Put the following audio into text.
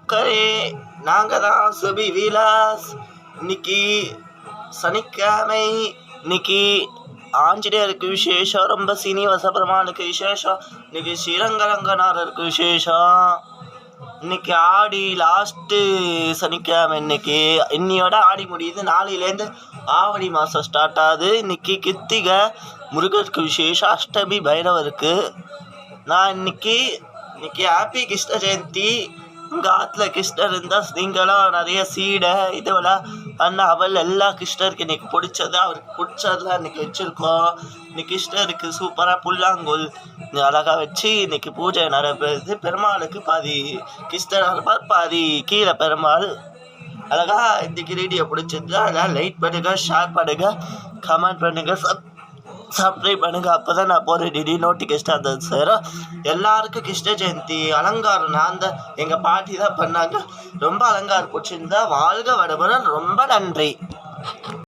மக்களே, நாங்கள் தான் சுபி விலாஸ். இன்னைக்கு சனிக்கிழமை. இன்னைக்கு ஆஞ்சநேயருக்கு விசேஷம், ரொம்ப சீனிவாச பெருமானுக்கு விசேஷம், இன்னைக்கு ஸ்ரீரங்கரங்கநாதருக்கு விசேஷம். இன்னைக்கு ஆடி லாஸ்ட்டு சனிக்கிழமை. இன்னையோட ஆடி முடியுது. நாளையிலேருந்து ஆவணி மாதம் ஸ்டார்ட் ஆகுது. இன்னைக்கு கிருத்திகை, முருகருக்கு விசேஷம், அஷ்டமி பைரவருக்கு. நான் இன்னைக்கு ஹாப்பி கிருஷ்ண ஜெயந்தி. உங்கள் ஆற்றுல கிருஷ்ணர் இருந்தால் நீங்களும் நிறைய சீடை இதுவெல்லாம் அவள் எல்லா கிருஷ்ணருக்கு இன்னைக்கு பிடிச்சது, அவருக்கு பிடிச்சதெல்லாம் இன்னைக்கு வச்சுருக்கோம். இன்னைக்கு கிருஷ்ணருக்கு சூப்பராக புல்லாங்குழல் அழகாக வச்சு இன்னைக்கு பூஜை நடப்பது. பெருமாளுக்கு பாதி கிருஷ்ணர் பாதி கீழே பெருமாள். அழகா இன்னைக்கு வீடியோ பிடிச்சிருந்தா அதெல்லாம் லைக் பண்ணுங்கள், ஷேர் பண்ணுங்கள், கமெண்ட் பண்ணுங்கள், சப்ஸ்கிரைப் பண்ணுங்கள். அப்போ தான் நான் போகிற திடீர் நோட்டிஃபிகேஷன் அந்த சேரும். எல்லாருக்கும் கிருஷ்ண ஜெயந்தி அலங்காரம் நான் தான் எங்கள் பாட்டி தான் பண்ணாங்க. ரொம்ப அலங்காரம் பிடிச்சிருந்தா வாழ்க வடமுடன். ரொம்ப நன்றி.